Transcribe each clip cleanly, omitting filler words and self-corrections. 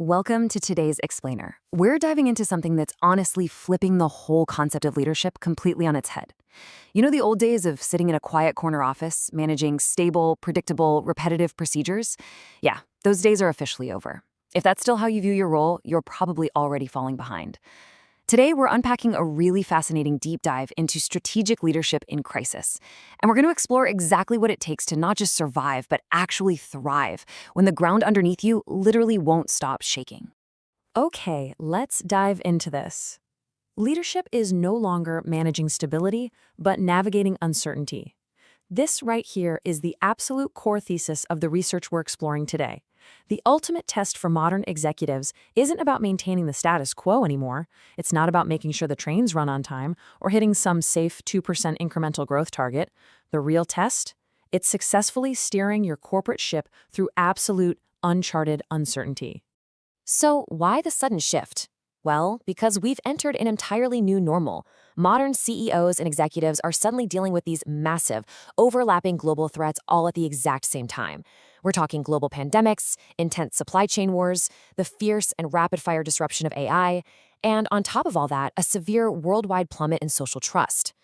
Welcome to today's Explainer. We're diving into something that's honestly flipping the whole concept of leadership completely on its head. You know the old days of sitting in a quiet corner office, managing stable, predictable, repetitive procedures? Yeah, those days are officially over. If that's still how you view your role, you're probably already falling behind. Today, we're unpacking a really fascinating deep dive into strategic leadership in crisis. And we're going to explore exactly what it takes to not just survive, but actually thrive when the ground underneath you literally won't stop shaking. Okay, let's dive into this. Leadership is no longer managing stability, but navigating uncertainty. This right here is the absolute core thesis of the research we're exploring today. The ultimate test for modern executives isn't about maintaining the status quo anymore. It's not about making sure the trains run on time or hitting some safe 2% incremental growth target. The real test? It's successfully steering your corporate ship through absolute, uncharted uncertainty. So why the sudden shift? Well, because we've entered an entirely new normal. Modern CEOs and executives are suddenly dealing with these massive, overlapping global threats all at the exact same time. We're talking global pandemics, intense supply chain wars, the fierce and rapid-fire disruption of AI, and on top of all that, a severe worldwide plummet in social trust.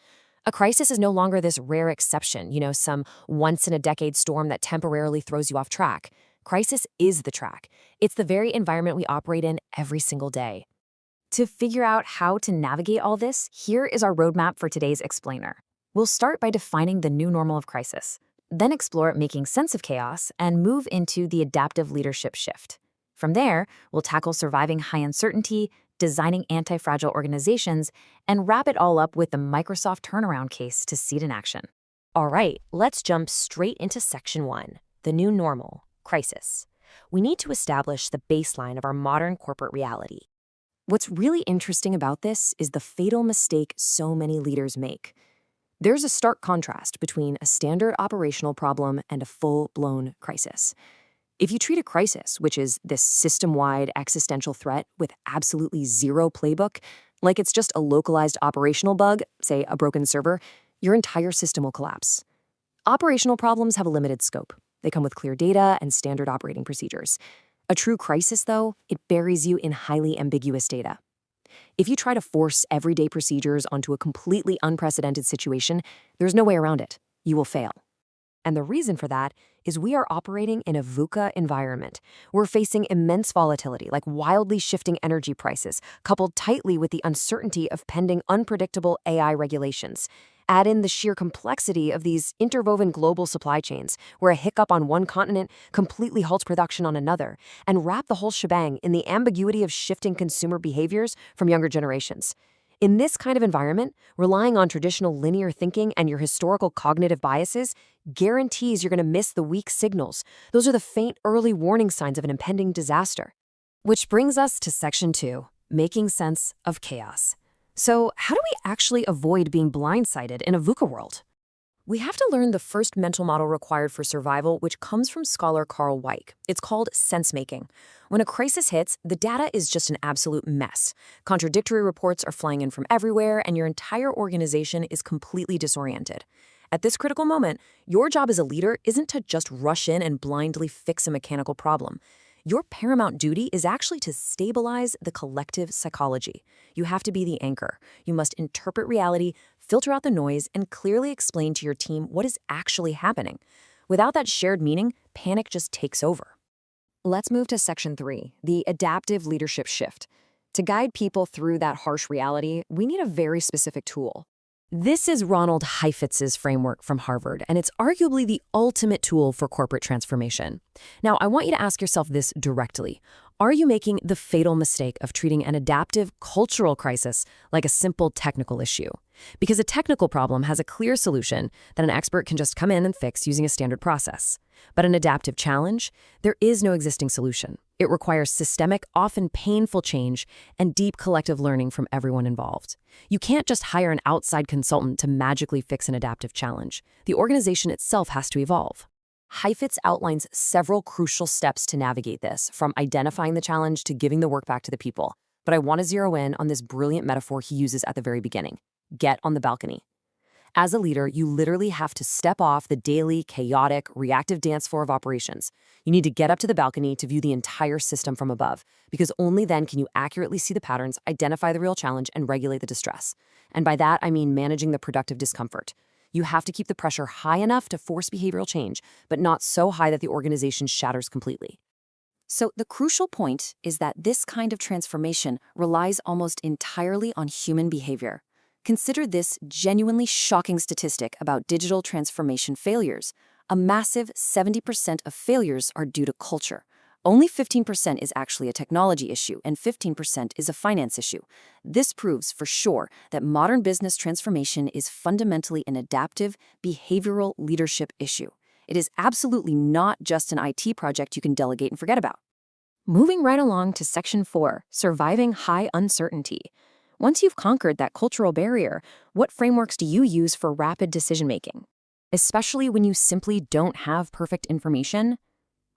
A crisis is no longer this rare exception, some once-in-a-decade storm that temporarily throws you off track. Crisis is the track. It's the very environment we operate in every single day. To figure out how to navigate all this, here is our roadmap for today's Explainer. We'll start by defining the new normal of crisis, then explore making sense of chaos, and move into the adaptive leadership shift. From there, we'll tackle surviving high uncertainty, designing anti-fragile organizations, and wrap it all up with the Microsoft turnaround case to see it in action. All right, let's jump straight into Section 1, the new normal, crisis. We need to establish the baseline of our modern corporate reality. What's really interesting about this is the fatal mistake so many leaders make. There's a stark contrast between a standard operational problem and a full-blown crisis. If you treat a crisis, which is this system-wide existential threat with absolutely zero playbook, like it's just a localized operational bug, say a broken server, your entire system will collapse. Operational problems have a limited scope. They come with clear data and standard operating procedures. A true crisis, though, it buries you in highly ambiguous data. If you try to force everyday procedures onto a completely unprecedented situation, there's no way around it. You will fail. And the reason for that is we are operating in a VUCA environment. We're facing immense volatility, like wildly shifting energy prices, coupled tightly with the uncertainty of pending unpredictable AI regulations. Add in the sheer complexity of these interwoven global supply chains, where a hiccup on one continent completely halts production on another, and wrap the whole shebang in the ambiguity of shifting consumer behaviors from younger generations. In this kind of environment, relying on traditional linear thinking and your historical cognitive biases guarantees you're going to miss the weak signals. Those are the faint early warning signs of an impending disaster. Which brings us to Section 2, making sense of chaos. So how do we actually avoid being blindsided in a VUCA world? We have to learn the first mental model required for survival, which comes from scholar Carl Weick. It's called sense-making. When a crisis hits, the data is just an absolute mess. Contradictory reports are flying in from everywhere, and your entire organization is completely disoriented. At this critical moment, your job as a leader isn't to just rush in and blindly fix a mechanical problem. Your paramount duty is actually to stabilize the collective psychology. You have to be the anchor. You must interpret reality, filter out the noise, and clearly explain to your team what is actually happening. Without that shared meaning, panic just takes over. Let's move to Section 3, the adaptive leadership shift. To guide people through that harsh reality, we need a very specific tool. This is Ronald Heifetz's framework from Harvard, and it's arguably the ultimate tool for corporate transformation. Now, I want you to ask yourself this directly. Are you making the fatal mistake of treating an adaptive cultural crisis like a simple technical issue? Because a technical problem has a clear solution that an expert can just come in and fix using a standard process. But an adaptive challenge, there is no existing solution. It requires systemic, often painful change and deep collective learning from everyone involved. You can't just hire an outside consultant to magically fix an adaptive challenge. The organization itself has to evolve. Heifetz outlines several crucial steps to navigate this, from identifying the challenge to giving the work back to the people. But I want to zero in on this brilliant metaphor he uses at the very beginning. Get on the balcony. As a leader, you literally have to step off the daily, chaotic, reactive dance floor of operations. You need to get up to the balcony to view the entire system from above, because only then can you accurately see the patterns, identify the real challenge, and regulate the distress. And by that, I mean managing the productive discomfort. You have to keep the pressure high enough to force behavioral change, but not so high that the organization shatters completely. So the crucial point is that this kind of transformation relies almost entirely on human behavior. Consider this genuinely shocking statistic about digital transformation failures. A massive 70% of failures are due to culture. Only 15% is actually a technology issue, and 15% is a finance issue. This proves for sure that modern business transformation is fundamentally an adaptive, behavioral leadership issue. It is absolutely not just an IT project you can delegate and forget about. Moving right along to Section 4, Surviving High Uncertainty. Once you've conquered that cultural barrier, what frameworks do you use for rapid decision-making? Especially when you simply don't have perfect information?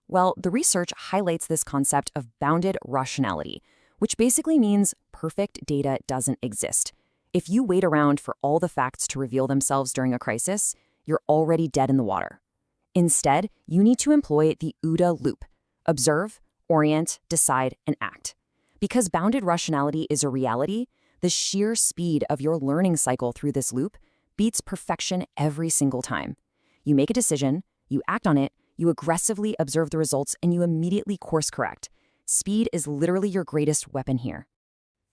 Well, the research highlights this concept of bounded rationality, which basically means perfect data doesn't exist. If you wait around for all the facts to reveal themselves during a crisis, you're already dead in the water. Instead, you need to employ the OODA Loop: observe, orient, decide, and act. Because bounded rationality is a reality, the sheer speed of your learning cycle through this loop beats perfection every single time. You make a decision, you act on it, you aggressively observe the results, and you immediately course correct. Speed is literally your greatest weapon here.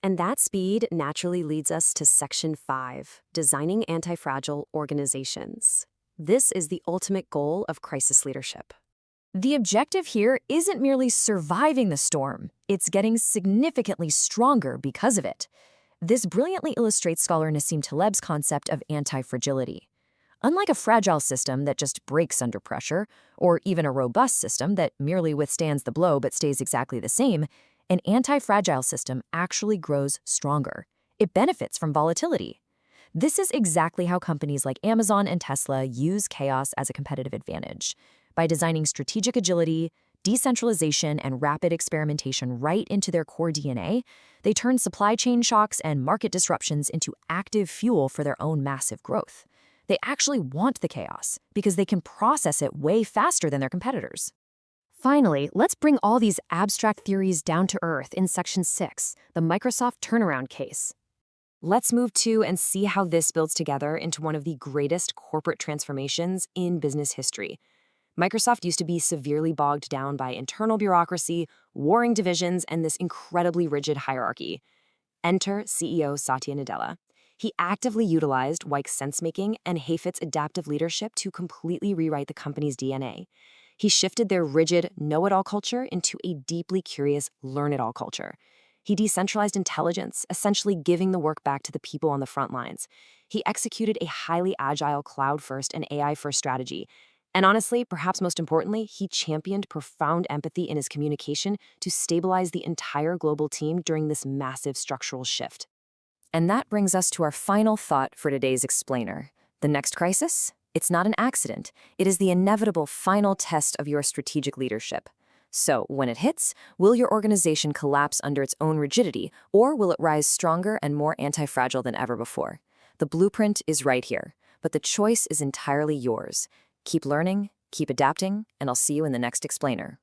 And that speed naturally leads us to Section 5, Designing Antifragile Organizations. This is the ultimate goal of crisis leadership. The objective here isn't merely surviving the storm, it's getting significantly stronger because of it. This brilliantly illustrates scholar Nassim Taleb's concept of antifragility. Unlike a fragile system that just breaks under pressure, or even a robust system that merely withstands the blow but stays exactly the same, an anti-fragile system actually grows stronger. It benefits from volatility. This is exactly how companies like Amazon and Tesla use chaos as a competitive advantage. By designing strategic agility, decentralization, and rapid experimentation right into their core DNA, they turn supply chain shocks and market disruptions into active fuel for their own massive growth. They actually want the chaos because they can process it way faster than their competitors. Finally, let's bring all these abstract theories down to earth in Section 6, the Microsoft turnaround case. Let's move to and see how this builds together into one of the greatest corporate transformations in business history. Microsoft used to be severely bogged down by internal bureaucracy, warring divisions, and this incredibly rigid hierarchy. Enter CEO Satya Nadella. He actively utilized Weick's sense-making and Hayfet's adaptive leadership to completely rewrite the company's DNA. He shifted their rigid, know-it-all culture into a deeply curious, learn-it-all culture. He decentralized intelligence, essentially giving the work back to the people on the front lines. He executed a highly agile cloud-first and AI-first strategy. And honestly, perhaps most importantly, he championed profound empathy in his communication to stabilize the entire global team during this massive structural shift. And that brings us to our final thought for today's explainer. The next crisis? It's not an accident. It is the inevitable final test of your strategic leadership. So, when it hits, will your organization collapse under its own rigidity, or will it rise stronger and more anti-fragile than ever before? The blueprint is right here, but the choice is entirely yours. Keep learning, keep adapting, and I'll see you in the next explainer.